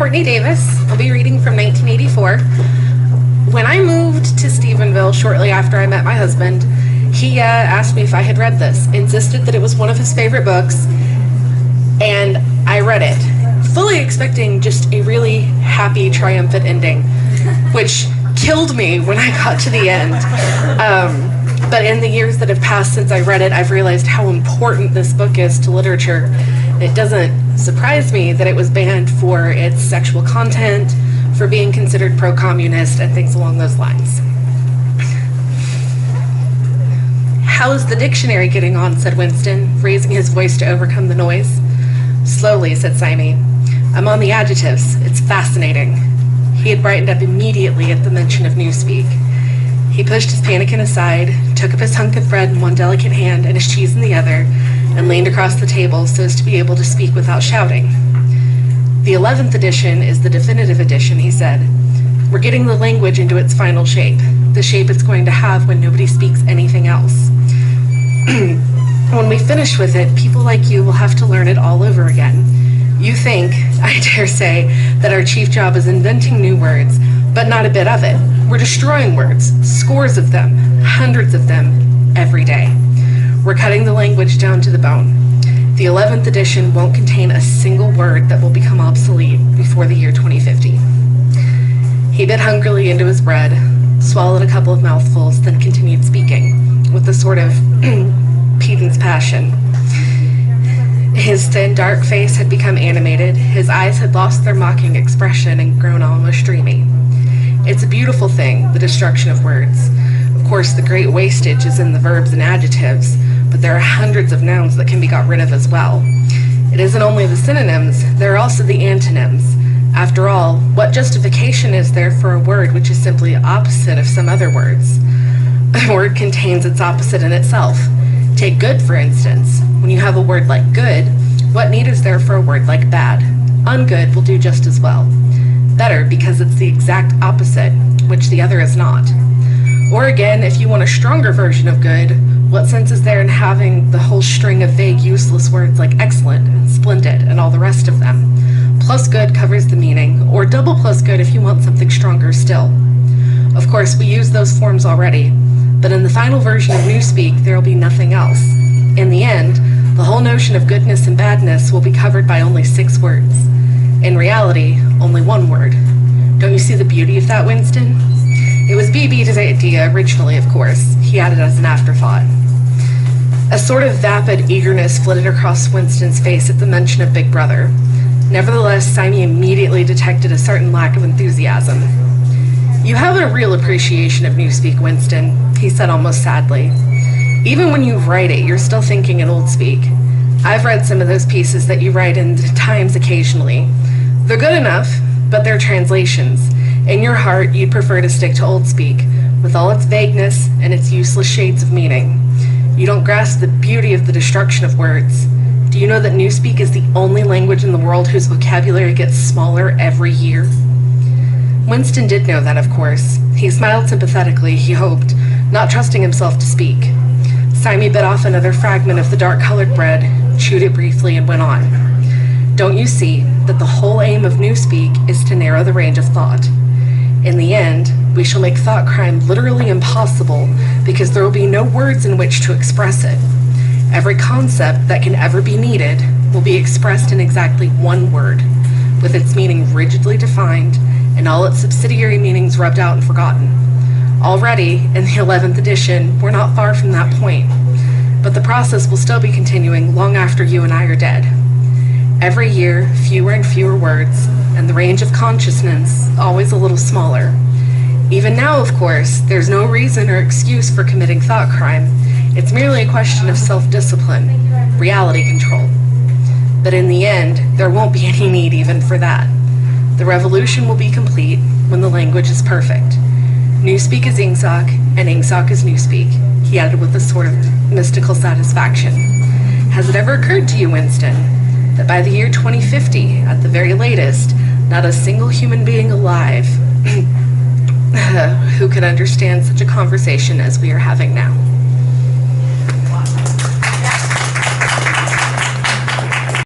Kortney Davis. I'll be reading from 1984. When I moved to Stephenville shortly after I met my husband, he asked me if I had read this, insisted that it was one of his favorite books, and I read it, fully expecting just a really happy, triumphant ending, which killed me when I got to the end. But in the years that have passed since I read it, I've realized how important this book is to literature. It doesn't surprise me that it was banned for its sexual content, for being considered pro-communist, and things along those lines. "How is the dictionary getting on?" said Winston, raising his voice to overcome the noise. "Slowly," said Simey. "I'm on the adjectives. It's fascinating." He had brightened up immediately at the mention of Newspeak. He pushed his pannikin aside, took up his hunk of bread in one delicate hand and his cheese in the other, and leaned across the table so as to be able to speak without shouting. "The 11th edition is the definitive edition," he said. "We're getting the language into its final shape, the shape it's going to have when nobody speaks anything else. When we finish with it, people like you will have to learn it all over again. You think, I dare say, that our chief job is inventing new words, but not a bit of it. We're destroying words, scores of them, hundreds of them, every day. We're cutting the language down to the bone. The 11th edition won't contain a single word that will become obsolete before the year 2050. He bit hungrily into his bread, swallowed a couple of mouthfuls, then continued speaking, with a sort of pedant's passion. His thin, dark face had become animated, his eyes had lost their mocking expression and grown almost dreamy. It's a beautiful thing, the destruction of words. Of course, the great wastage is in the verbs and adjectives, but there are hundreds of nouns that can be got rid of as well. It isn't only the synonyms, there are also the antonyms. After all, what justification is there for a word which is simply opposite of some other words? A word contains its opposite in itself. Take good, for instance. When you have a word like good, what need is there for a word like bad? Ungood will do just as well. Better because it's the exact opposite, which the other is not. Or again, if you want a stronger version of good, what sense is there in having the whole string of vague, useless words like excellent and splendid and all the rest of them? Plus good covers the meaning, or double plus good if you want something stronger still. Of course, we use those forms already, but in the final version of Newspeak, there will be nothing else. In the end, the whole notion of goodness and badness will be covered by only 6 words. In reality, only 1 word. Don't you see the beauty of that, Winston? It was BB's idea originally, of course. He added as an afterthought. A sort of vapid eagerness flitted across Winston's face at the mention of Big Brother. Nevertheless, Simey immediately detected a certain lack of enthusiasm. "You have a real appreciation of Newspeak, Winston," he said almost sadly. "Even when you write it, you're still thinking in Old Speak. I've read some of those pieces that you write in the Times occasionally. They're good enough, but they're translations. In your heart, you'd prefer to stick to Old Speak, with all its vagueness and its useless shades of meaning. You don't grasp the beauty of the destruction of words. Do you know that Newspeak is the only language in the world whose vocabulary gets smaller every year?" Winston did know that, of course. He smiled sympathetically, he hoped, not trusting himself to speak. Simey bit off another fragment of the dark-colored bread, chewed it briefly, and went on. "Don't you see that the whole aim of Newspeak is to narrow the range of thought? In the end, we shall make thought crime literally impossible because there will be no words in which to express it. Every concept that can ever be needed will be expressed in exactly 1 word, with its meaning rigidly defined and all its subsidiary meanings rubbed out and forgotten. Already, in the 11th edition, we're not far from that point, but the process will still be continuing long after you and I are dead. Every year, fewer and fewer words, and the range of consciousness always a little smaller. Even now, of course, there's no reason or excuse for committing thought crime. It's merely a question of self-discipline, reality control. But in the end, there won't be any need even for that. The revolution will be complete when the language is perfect. Newspeak is Ingsoc, and Ingsoc is Newspeak," he added with a sort of mystical satisfaction. "Has it ever occurred to you, Winston, that by the year 2050, at the very latest, not a single human being alive who could understand such a conversation as we are having now?"